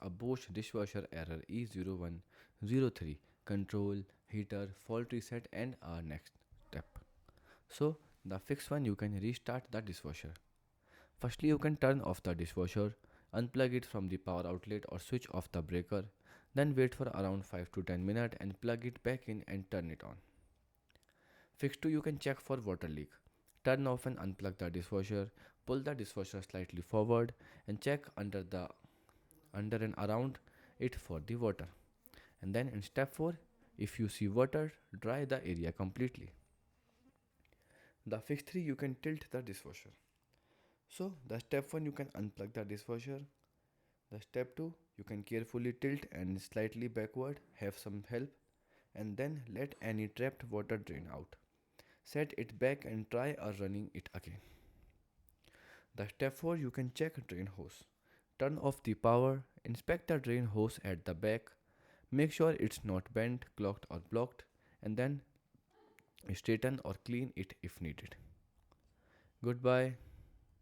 a Bosch Dishwasher error E0103 control, heater, fault reset and our next step. So the fixed one, you can restart the dishwasher. Firstly, you can turn off the dishwasher, unplug it from the power outlet or switch off the breaker, then wait for around 5 to 10 minutes and plug it back in and turn it on. Fix 2, you can check for water leak. Turn off and unplug the dishwasher, pull the dishwasher slightly forward and check under and around it for the water. And then in step 4, if you see water, dry the area completely. The fix 3, you can tilt the dishwasher. So the step 1, you can unplug the dishwasher. The step 2, you can carefully tilt and slightly backward, have some help, and then let any trapped water drain out. Set it back and try running it again. The step 4, you can check drain hose. Turn off the power, inspect the drain hose at the back, make sure it's not bent, clogged or blocked, and then straighten or clean it if needed. Goodbye.